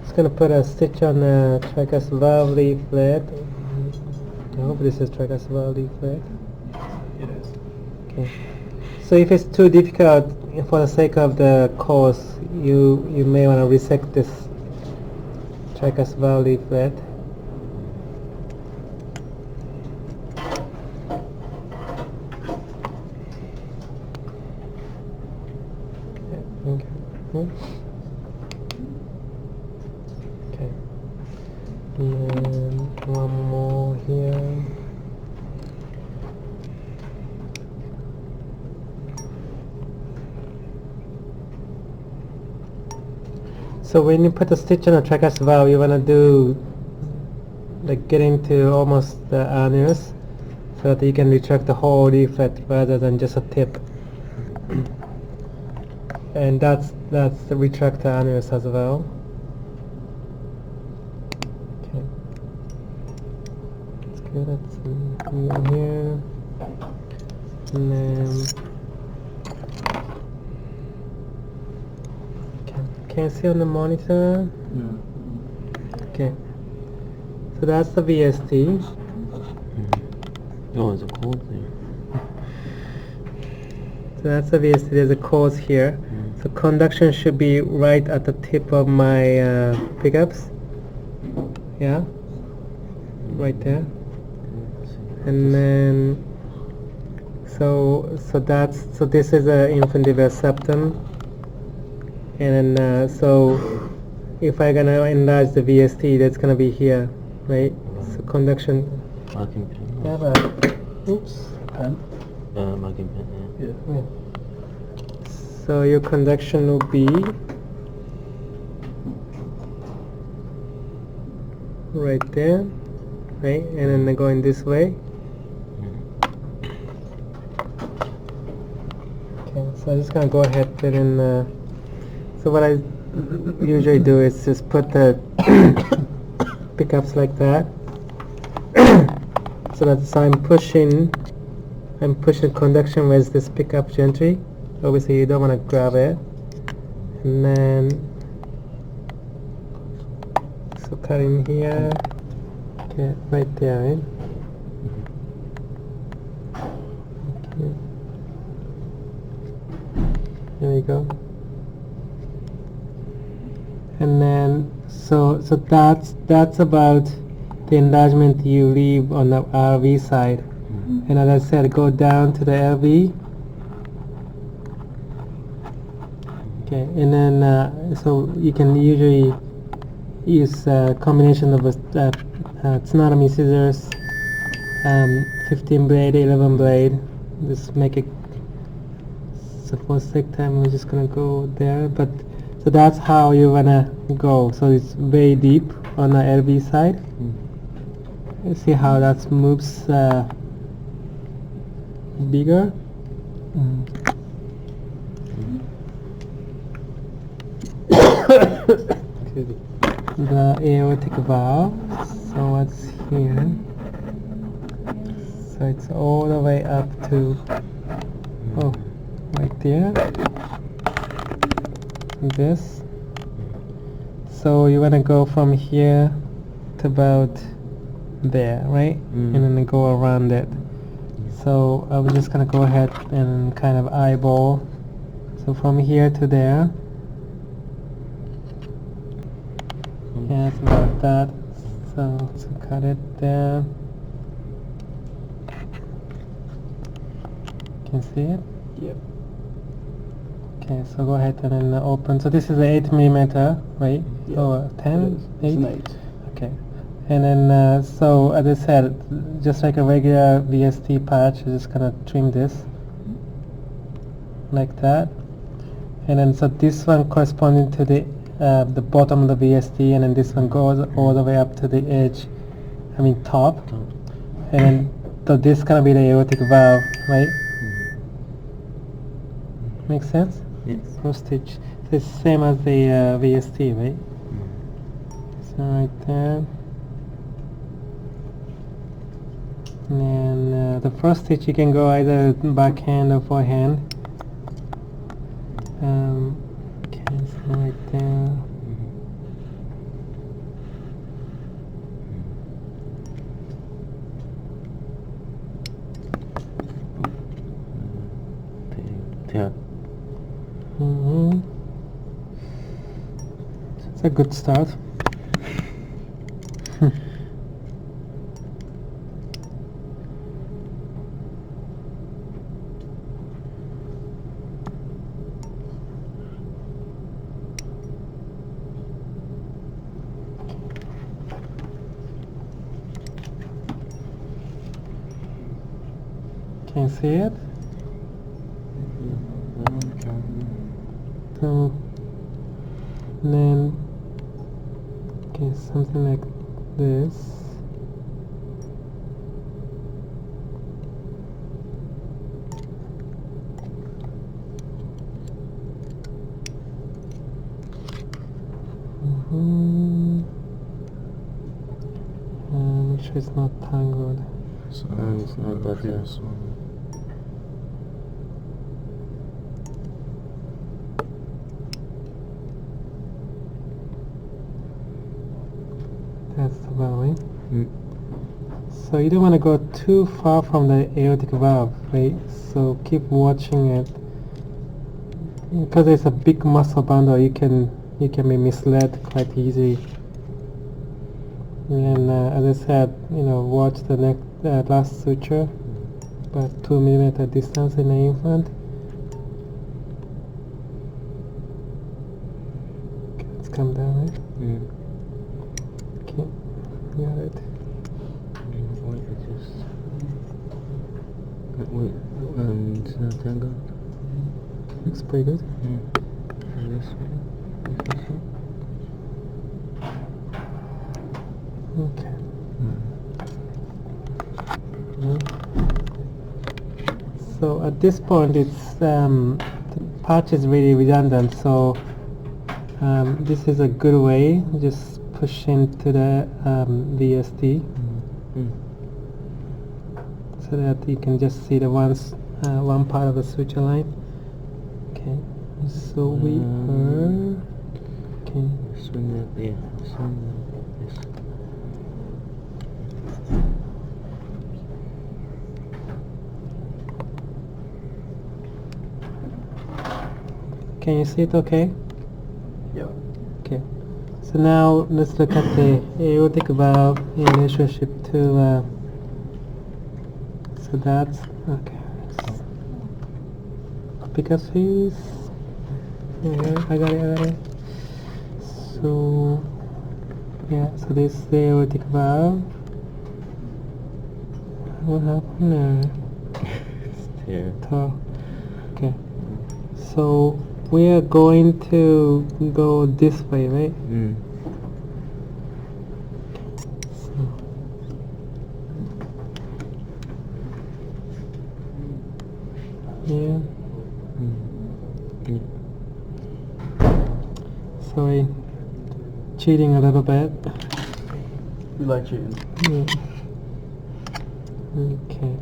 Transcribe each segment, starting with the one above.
Just going to put a stitch on the tricuspid valve leaflet. I hope this is tricuspid valve leaflet. It is. Okay. So if it's too difficult for the sake of the course, you may want to resect this tricuspid valve leaflet. Okay. And then one more here. So when you put a stitch on a tricuspid valve, you want to do like get into almost the annulus so that you can retract the whole leaflet rather than just a tip. And that's the retract the annulus as well. Okay. That's good. That's in here. And then can you see on the monitor? Yeah. Okay. So that's the VSD. Oh, it's a cold thing. So that's the VSD. There's a cause here. So conduction should be right at the tip of my pickups. Yeah. Right there. And then so this is a infundibulous septum. And then so if I'm gonna enlarge the VSD, that's gonna be here, right? So conduction. Marking pen. Yeah, but oops. Pen? Marking pen. Yeah. Yeah. So your conduction will be right there, right? And then going this way. Okay, so I'm just gonna go ahead and put in. So what I usually do is just put the pickups like that, so I'm pushing conduction with this pickup gently. Obviously you don't want to grab it, and then so cut in here. Okay, right there, right? Okay. There we go. And then so that's about the enlargement you leave on the RV side. And as I said, go down to the LV. Okay, and then so you can usually use a combination of sternotomy scissors, 15 blade, 11 blade. Just make it. So for sake time, we're just gonna go there, but. So that's how you wanna go. So it's very deep on the LV side. You see how that moves bigger. The aortic valve. So what's here? So it's all the way up to right there. This. So you want to go from here to about there, right? And then go around it. So I'm just gonna go ahead and kind of eyeball. So from here to there. Yeah, it's about that. So cut it there. Can you see it? Yep. Okay, so go ahead and then open. So this is 8 millimeter, right? Yeah. Oh, 10? It's 8? an 8. Okay. And then, so as I said, just like a regular VSD patch, you're just gonna trim this like that. And then, so this one corresponding to the bottom of the VSD, and then this one goes all the way up to the edge, top. And then, so this is gonna be the aortic valve, right? Make sense? Yes. Cross stitch. So it's same as the VSD, right? So right there. And then the first stitch you can go either backhand or forehand. Okay, so right there. Yeah. Mm-hmm. It's a good start. Can you see it? So then, okay, something like this. Make sure it's not tangled. So it's not that, previous one. That's the belly. So you don't want to go too far from the aortic valve, right? So keep watching it. Because it's a big muscle bundle, you can be misled quite easily. And as I said, watch the last suture, about 2 millimeter distance in the implant. Okay, let's come down, right? Okay, got it. Wait, it's not tangled. Looks pretty good. This way. Okay. So at this point, it's the patch is really redundant. So this is a good way. Just push into the VSD so that you can just see the one part of the suture line. Okay. So we are okay. Swing that, yeah. Swing that. Yes. Can you see it okay? Yeah. Okay. So now let's look at the aortic valve in relationship to so that's okay. Because he's yeah, I got it. So yeah, so this is the aortic valve. What happened there? It's there. Okay. So we are going to go this way, right? So. Yeah. Sorry, cheating a little bit. We like cheating. Yeah. Okay.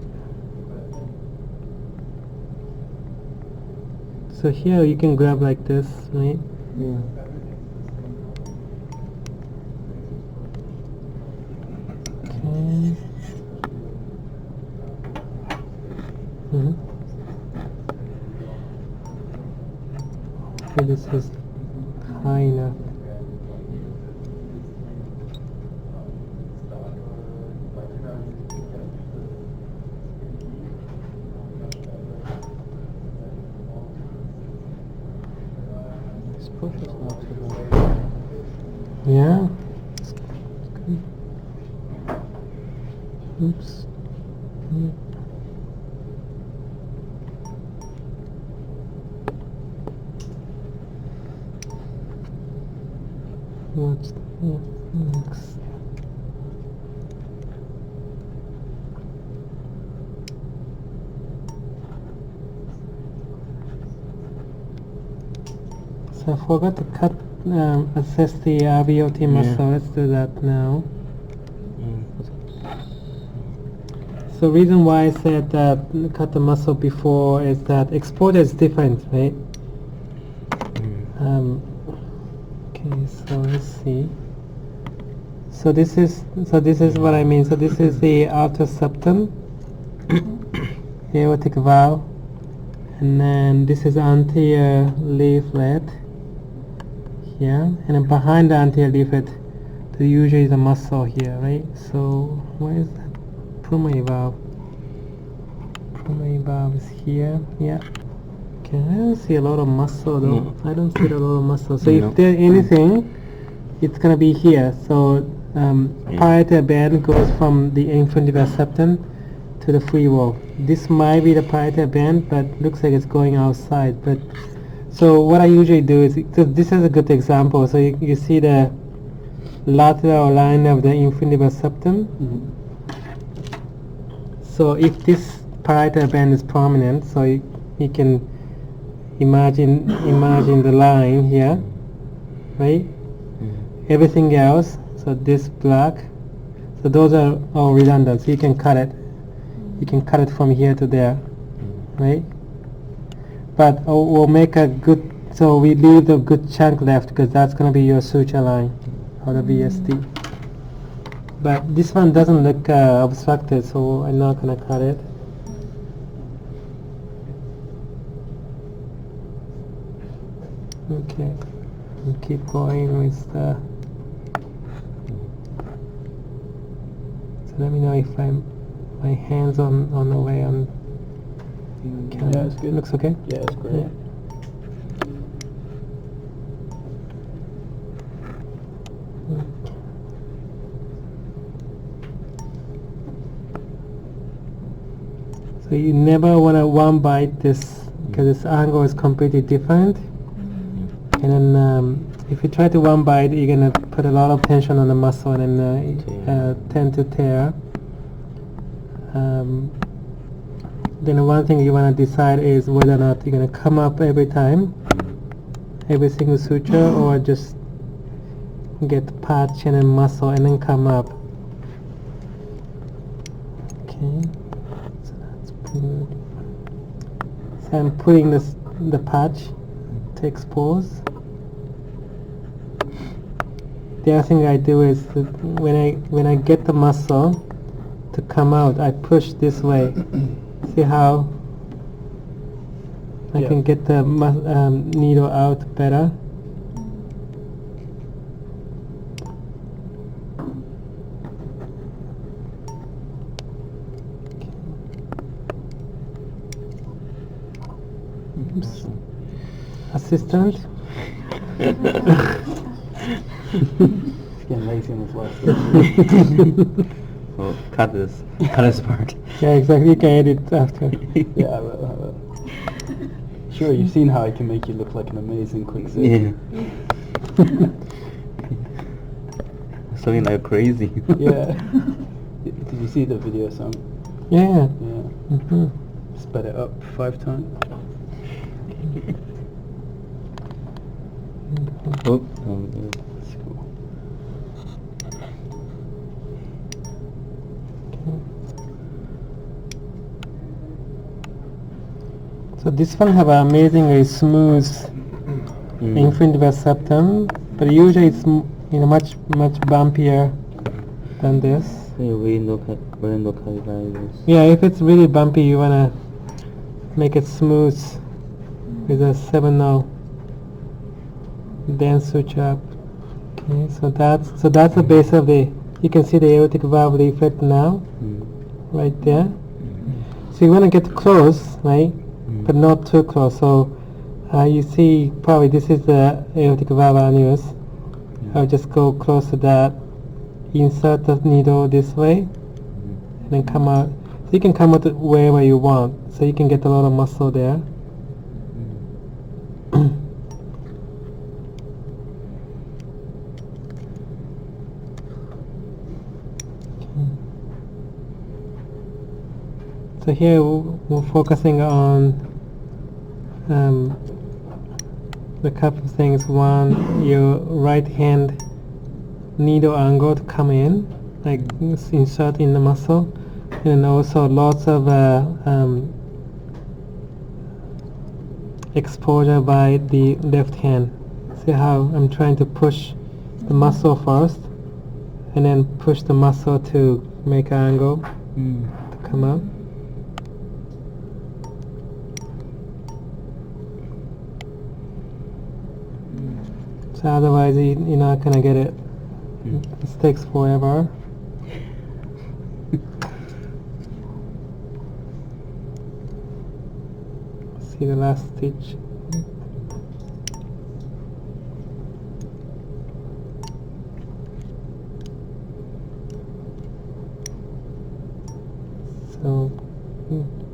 So here you can grab like this, right? Yeah. Okay. So this is high enough. This push is not too bad. Yeah. It's good. Oops. Yeah. Watch the next. So I forgot to assess the RVOT muscle. Let's do that now. So reason why I said cut the muscle before is that exporter is different, right? Okay, so let's see. So this is what I mean. So this is the outer septum, the aortic valve, and then this is anterior leaflet here, and then behind the anterior leaflet there usually is a muscle here, right? So where is that primary valve? Primary valve is here. Yeah. Okay, I don't see a lot of muscle though. No. I don't see a lot of muscle. So No. if there's anything, it's gonna be here. So parietal band goes from the infundibulum septum to the free wall. This might be the parietal band, but looks like it's going outside. But so what I usually do is, so this is a good example. So you see the lateral line of the infundibulum septum. Mm-hmm. So if this parietal band is prominent, so you can imagine the line here, right? Everything else, so this black, so those are all redundant, so you can cut it. You can cut it from here to there, right? But we'll make a good, so we leave the good chunk left because that's going to be your suture line or the VSD. But this one doesn't look obstructed, so I'm not going to cut it. Okay, we'll keep going with the... So let me know if my hands on the way on camera. Yeah, it's good. Looks okay? Yeah, it's great. Yeah. So you never want to one bite this because this angle is completely different. And then if you try to one bite, you're going to put a lot of tension on the muscle and then tend to tear. Then one thing you want to decide is whether or not you're going to come up every time, every single suture, or just get patch and then muscle and then come up. Okay, so that's pretty good. So I'm putting the patch to expose. The other thing I do is that when I get the muscle to come out, I push this way. See how I can get the needle out better. Oops. Assistant. It's getting lazy on this last one. Well, cut this part. Yeah, exactly. You can edit after. Yeah, I will. Sure, you've seen how I can make you look like an amazing quick zip. Yeah. Something like crazy. Yeah. Did you see the video, Sam? Yeah. Yeah. Mm-hmm. Sped it up 5 times. Oh, That's cool. So this one have an amazingly smooth infundibulum septum, but usually it's much bumpier than this. Yeah, if it's really bumpy, you wanna make it smooth with a 7/0. Then suture up. Okay, so that's the base of the. You can see the aortic valve leaflet now, right there. So you want to get close, right? But not too close. So you see, probably this is the aortic valve annulus. I'll just go close to that. Insert the needle this way, and then come out. So you can come out wherever you want. So you can get a lot of muscle there. So here we're focusing on the couple of things. One, your right hand needle angle to come in, like insert in the muscle, and then also lots of exposure by the left hand. See how I'm trying to push the muscle first, and then push the muscle to make an angle to come out. So otherwise you're not gonna get it. This takes forever. See the last stitch. So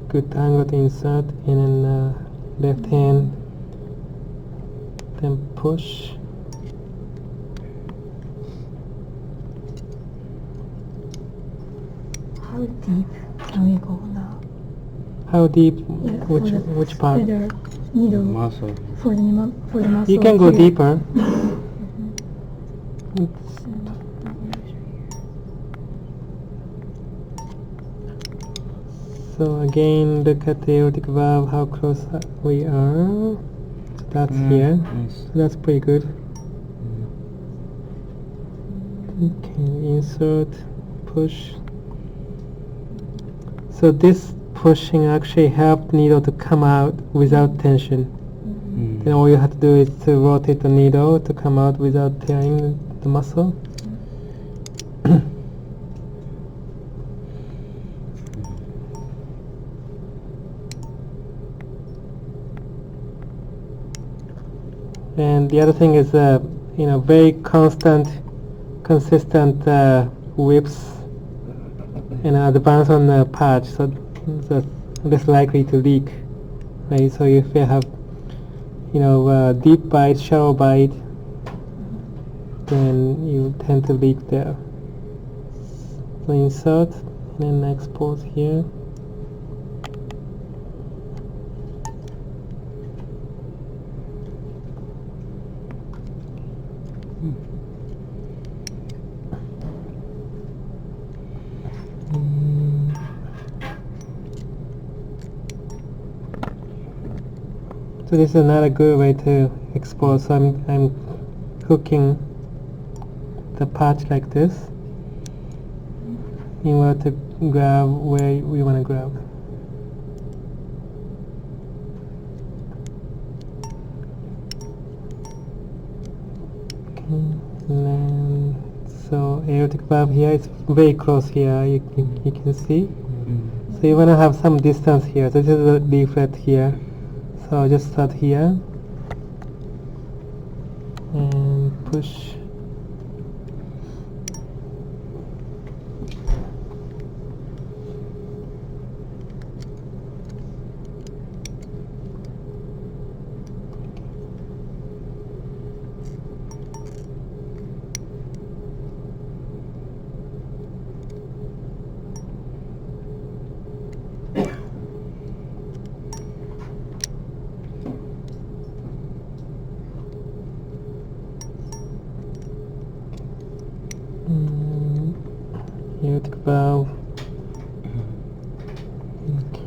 good angle to insert, and then left hand, then push. How deep can we go now? How deep? Yeah, Which part? For the needle. Muscle. For the muscle. You can go here. deeper. So again, look at the aortic valve, how close we are. So that's here. Nice. So that's pretty good. Okay, insert, push. So this pushing actually helped needle to come out without tension. Then all you have to do is to rotate the needle to come out without tearing the muscle. And the other thing is, very consistent whips and advance on the patch, so that's less likely to leak, right? So if you have, deep bite, shallow bite, then you tend to leak there. So insert and then export here. So this is another good way to export. So I'm hooking the patch like this in order to grab where we want to grab. Okay, and then so aortic valve here is very close here. You can see. So you want to have some distance here. So this is a defect here. So I'll just start here and push. Aortic valve. Okay.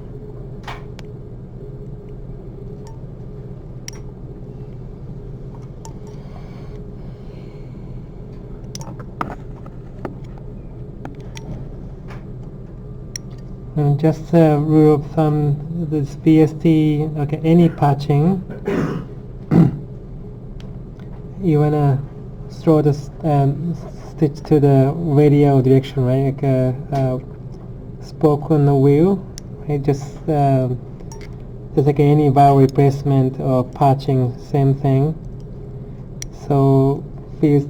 And just a rule of thumb, this VSD, okay, any patching, you wanna throw the stitch to the radial direction, right? Like a spoke on the wheel, right? Just like any valve replacement or patching, same thing. So please,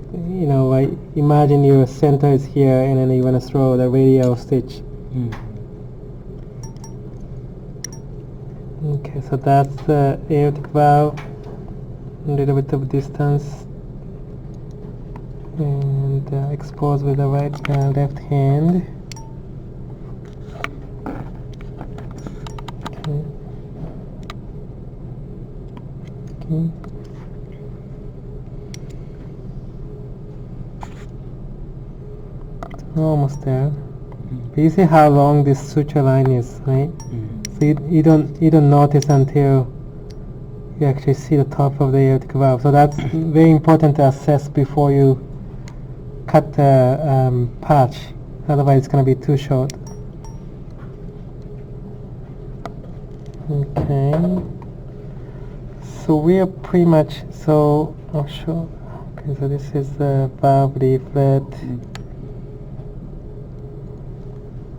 imagine your center is here, and then you want to throw the radial stitch. Okay, so that's the aortic valve. A little bit of distance. And expose with the left hand. Okay. Okay. We're almost there. But you see how long this suture line is, right? So you don't notice until you actually see the top of the aortic valve. So that's very important to assess before you cut the patch, otherwise it's going to be too short. Okay, so we are pretty much, so I'll show Okay, so this is the valve leaflet.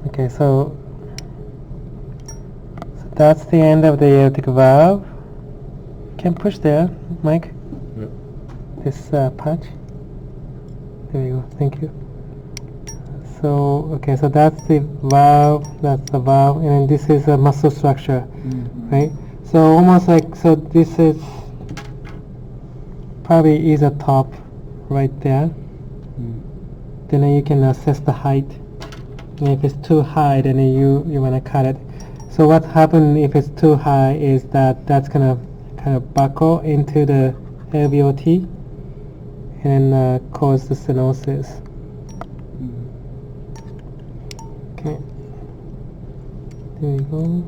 Okay, so that's the end of the aortic valve. Can push there, Mike. Yep. This patch. There you go. Thank you. So okay, so that's the valve. That's the valve, and then this is a muscle structure, right? So almost like This is probably is a top right there. Then you can assess the height. And if it's too high, then you want to cut it. So what happens if it's too high is that's gonna kind of buckle into the LVOT and cause the stenosis. Okay. There we go.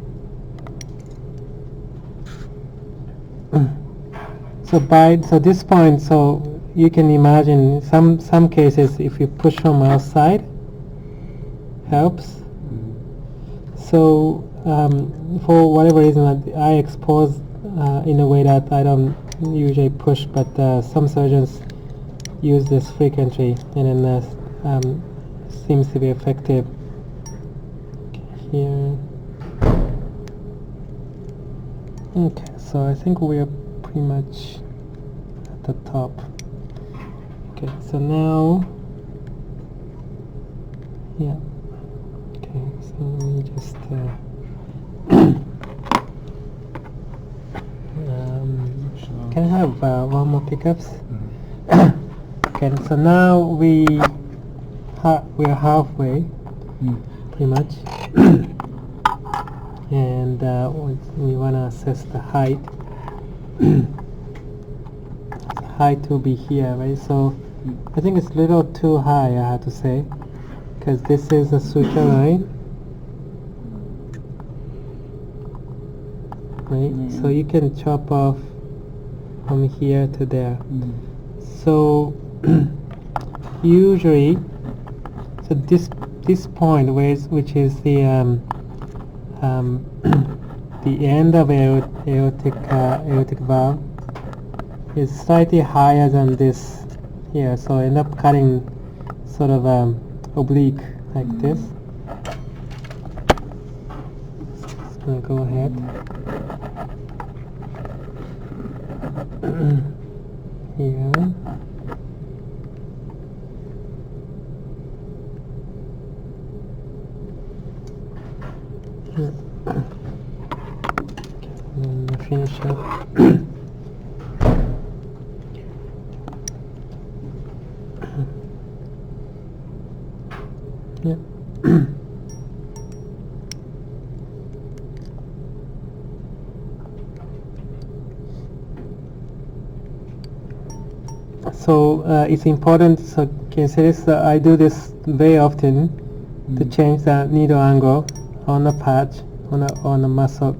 So this point, so you can imagine some cases if you push from outside helps. So for whatever reason, I expose in a way that I don't usually push, but some surgeons use this frequently, and then seems to be effective. Here. Okay, so I think we are pretty much at the top. Okay, so now, yeah. Okay, so let me just can I have one more pickups? Okay, so now we're halfway, pretty much, and we want to assess the height. The height will be here, right? So I think it's a little too high, I have to say, because this is a suture line, right? So you can chop off from here to there. So usually, so this point, which is the the end of aortic valve, is slightly higher than this here, so I end up cutting sort of oblique like this. Just gonna go ahead. Here. And then finish up. Yep. So it's important. So can say this. I do this very often to change the needle angle on the patch on the muscle.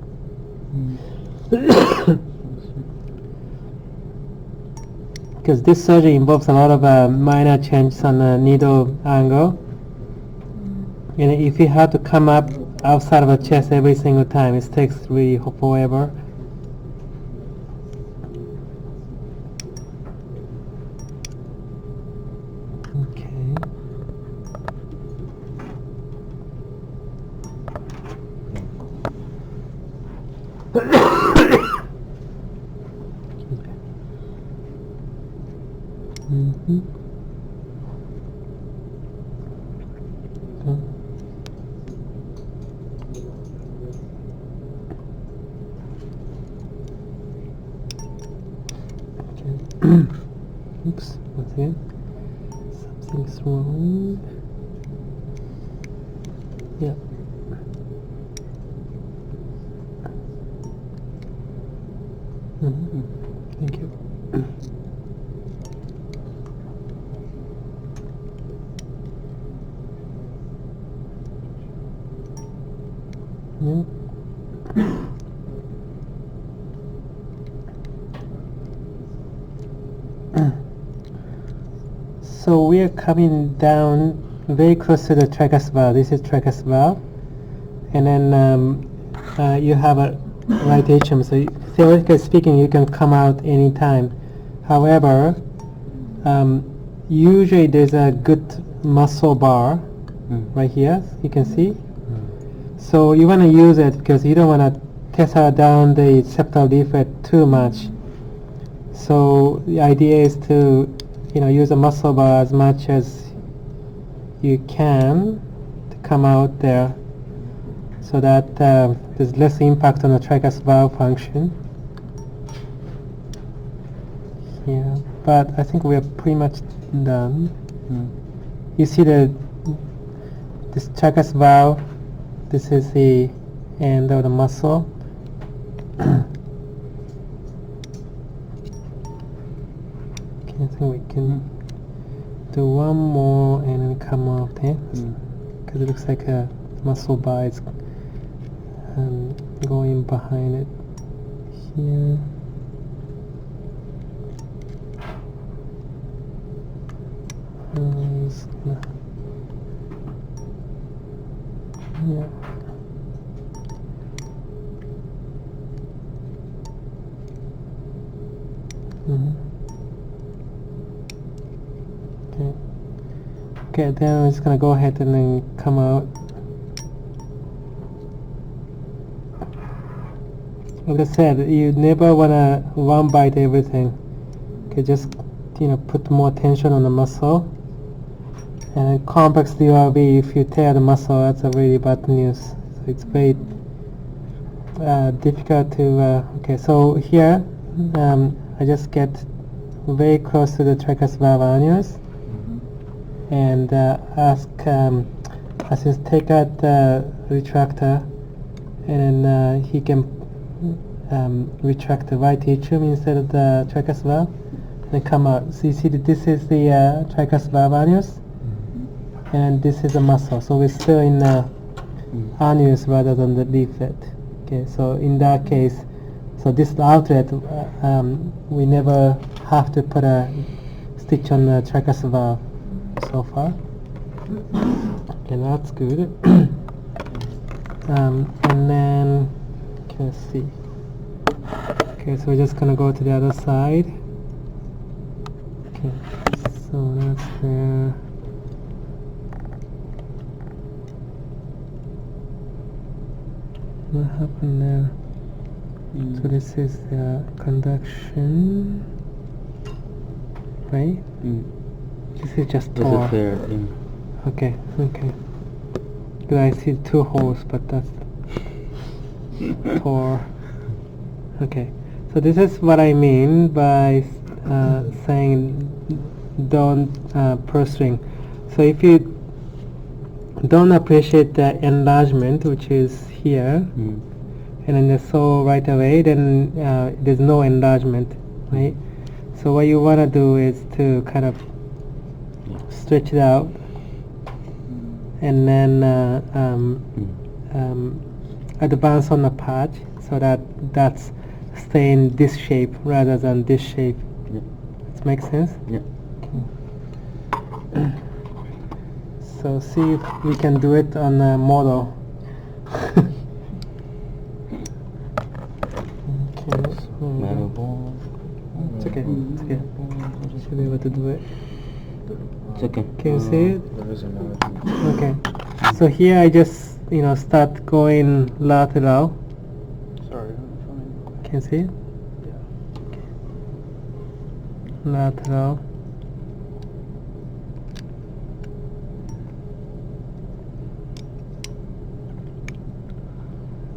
Because this surgery involves a lot of minor changes on the needle angle, and if you have to come up outside of the chest every single time, it takes really forever. Oops, what's it? Something's wrong. Yeah. Thank you. Yeah. So we are coming down very close to the tricuspid valve. This is tricuspid valve, and then you have a right atrium. So theoretically speaking, you can come out anytime. However, usually there's a good muscle bar right here, you can see. So you want to use it because you don't want to tessel down the septal defect too much. So the idea is to use a muscle bar as much as you can to come out there, so that there's less impact on the tricuspid valve function. Yeah, but I think we are pretty much done. You see this tricuspid valve, this is the end of the muscle. I think we can do one more and then come off there, because it looks like a muscle bar is going behind it here. Yeah. Okay, then I'm just gonna go ahead and then come out. Like I said, you never wanna one bite everything. Okay, just put more tension on the muscle. And complex DORV, if you tear the muscle, that's a really bad news. So it's very difficult to. Okay, so here I just get very close to the tricuspid valve annulus. And ask assist take out the retractor, and then he can retract the right atrium instead of the tricuspid valve, and then come out. So you see that this is the tricuspid valve annulus, and this is a muscle. So we're still in the annulus rather than the defect. Okay, so in that case, so this outlet, we never have to put a stitch on the tricuspid valve so far. Okay, that's good. And then let's see. Okay, so we're just gonna go to the other side. Okay, so that's there. What happened there? So this is the conduction, right? This is just TOR. Okay. Because I see two holes, but that's TOR. Okay, so this is what I mean by saying don't pursuing. So if you don't appreciate the enlargement, which is here, and then the soul right away, then there's no enlargement, right? So what you want to do is to kind of stretch it out, and then advance on the patch so that that's stay in this shape rather than this shape. Does it make sense? Yeah. Okay. So see if we can do it on a model. Okay. It's okay. It's okay. Should be able to do it. It's okay. Can you see it? There is another. Okay. So here I just start going lateral. Sorry. Can you see it? Yeah. Okay. Lateral.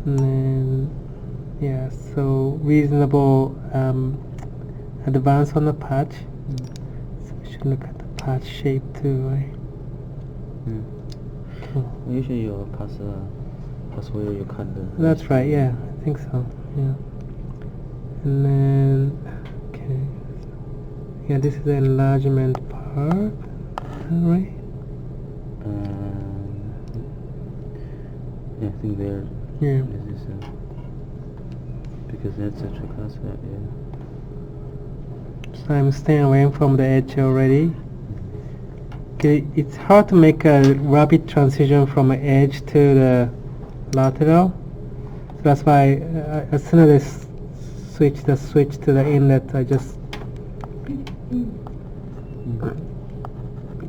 And then, yeah, so reasonable advance on the patch. So we should look at the patch shape too, right? Cool. Usually you pass where you cut the. That's right, yeah, I think so, yeah. And then, okay. Yeah, this is the enlargement part, right? Yeah, I think there. Yeah. This is because that's a tricuspid, yeah. So I'm staying away from the edge already. Okay, it's hard to make a rapid transition from the edge to the lateral. So that's why as soon as I switch to the inlet, I just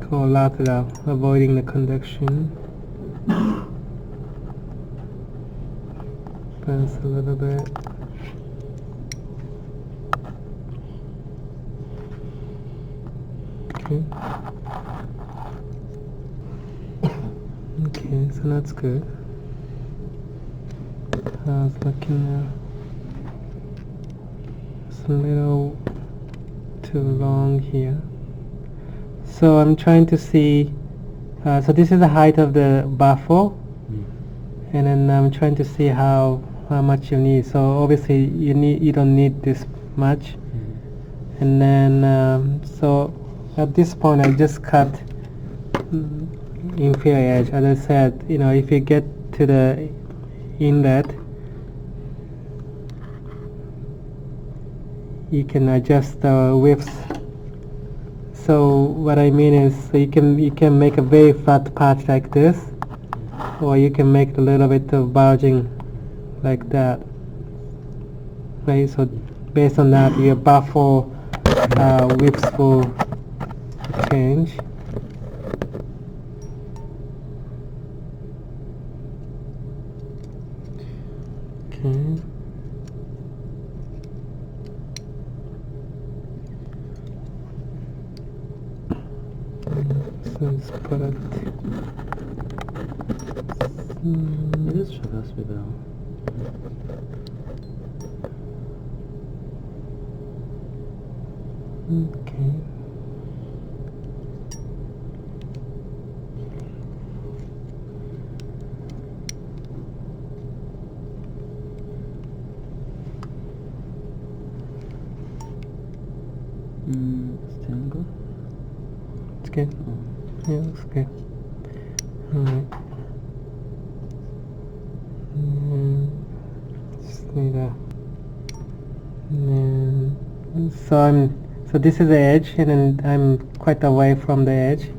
Go lateral, avoiding the conduction. Bounce a little bit. Okay. Okay, so that's good. I was looking now. It's a little too long here. So I'm trying to see, so this is the height of the baffle, and then I'm trying to see how much you need. So obviously you don't need this much, and then so at this point I just cut inferior edge. As I said, if you get to the inlet, you can adjust the width. So what I mean is, so you can make a very flat patch like this, or you can make a little bit of bulging like that. Right. So based on that, your baffle widths will change. Okay. So let's put it. It is tricuspid though. Okay. Still good? It's good. Yeah, looks good. Alright. Just need a. So this is the edge, and then I'm quite away from the edge.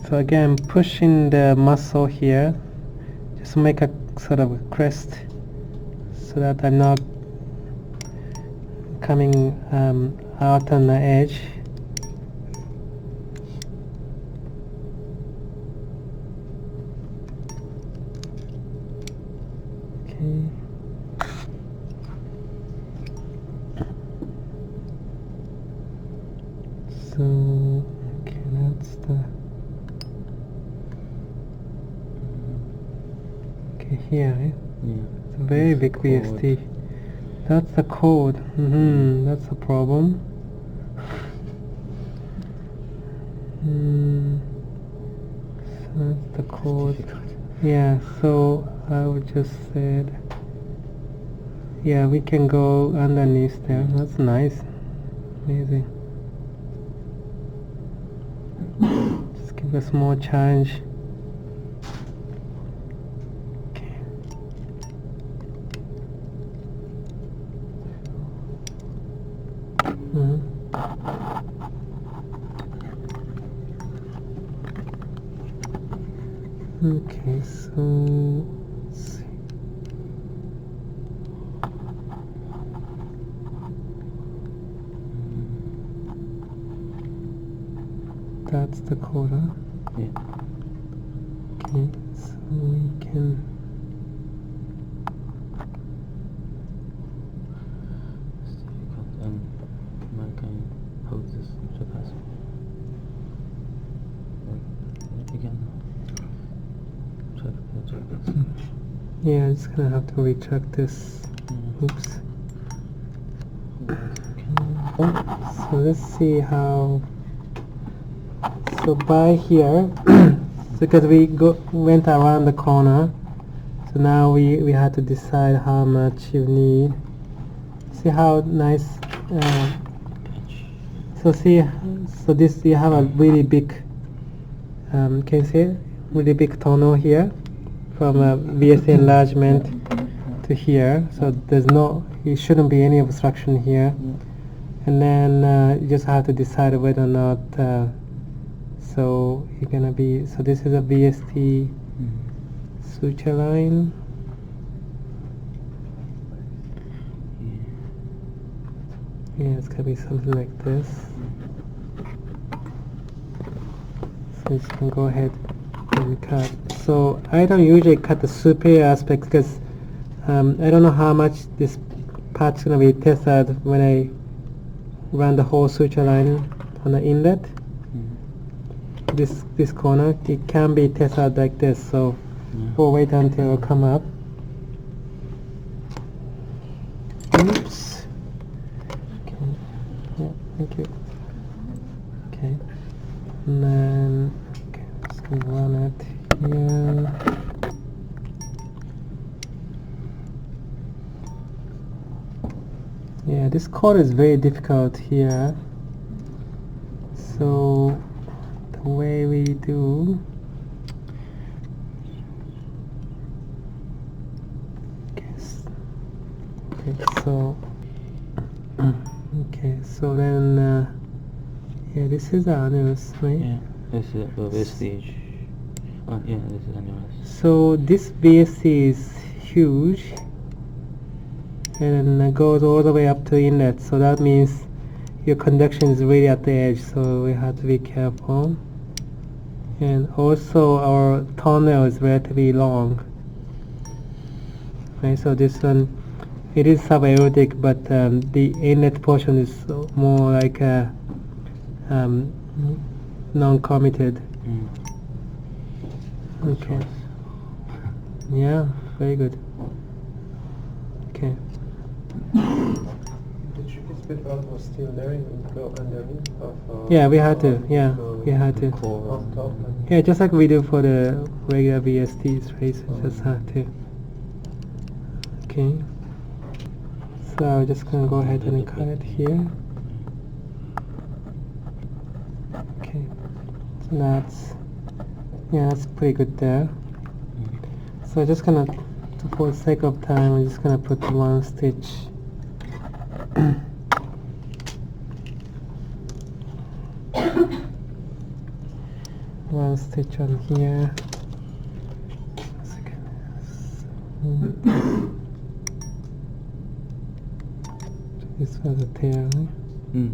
So again, pushing the muscle here, just make a sort of a crest, so that I'm not coming out on the edge. Okay. So, okay, that's the. Okay, here, eh? Yeah. It's a very big VSD. That's the code. That's the problem. So that's the code. Yeah, so I would just say, yeah, we can go underneath there. That's nice. Amazing. Just give us more challenge. Okay. Okay, so let's see. That's the quota. Yeah. Okay, so we can. It's difficult. Man can hold this tricuspid. Again. Yeah, I'm just gonna have to retract this. Oops. So let's see how. So by here, because we went around the corner, so now we had to decide how much you need. See how nice. So this you have a really big. Can you see it? Really big tunnel here. from VSD enlargement to here. So it shouldn't be any obstruction here. And then you just have to decide whether or not. So you're gonna be. So this is a VSD suture line. Yeah, it's gonna be something like this. So you can go ahead and cut. So I don't usually cut the superior aspect because I don't know how much this part's gonna be tested when I run the whole suture line on the inlet. This corner, it can be tested like this. So we'll wait until it come up. Oops. Yeah, thank you. Okay, and then I'm just gonna run it here. Yeah, this chord is very difficult here. So the way we do. Okay, so. Okay, so then, yeah, this is the annulus, right? Yeah, this is the vestige. Yeah, this is annulus. So this VSD is huge, and then goes all the way up to the inlet. So that means your conduction is really at the edge. So we have to be careful. And also our toenail is relatively long. Right. So this one. It is sub-aortic, but the inlet portion is more like a non-committed. Okay. Yeah, very good. Okay. The tricuspid valve was still there, you would go underneath of... Yeah, we had to. Yeah, we had to. On top. Yeah, just like we do for the regular VSDs, right? So just have to. Okay. So I'm just going to go ahead and cut it here. Okay, so that's pretty good there. So I'm just going to, for the sake of time, I'm just going to put one stitch. One stitch on here. This was a tail, right?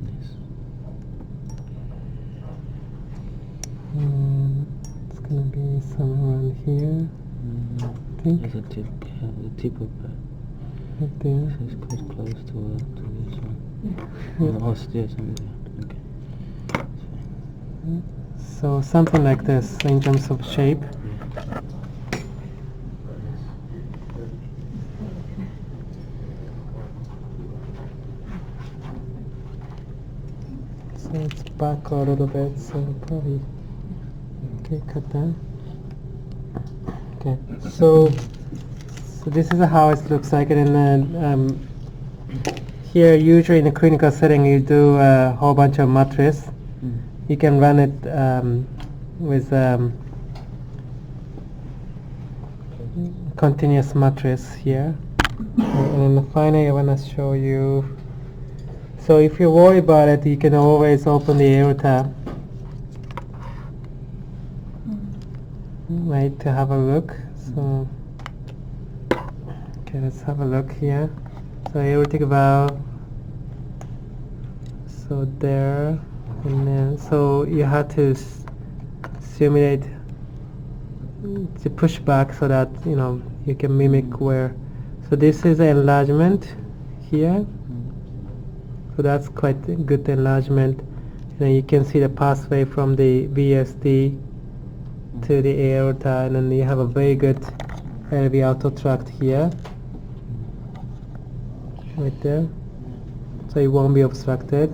Yes. And it's gonna be somewhere around here, I think. There's a tip, the tip of Right there. it's quite close to this one. Yeah. Oh, there's something there. Okay. That's fine. So something like this in terms of shape. Yeah. So it's back a little bit, so probably okay, cut that. Okay, so this is how it looks like, and then here usually in a clinical setting you do a whole bunch of mattress. You can run it with continuous mattress here, and then finally I want to show you. So if you worry about it, you can always open the aorta, right, to have a look. So, okay, let's have a look here. So aortic valve, so there, and then, so you have to simulate to push back so that, you know, you can mimic where. So this is an enlargement here. So that's quite a good enlargement. And then you can see the pathway from the VSD to the aorta, and then you have a very good LV auto tract here, right there. So it won't be obstructed.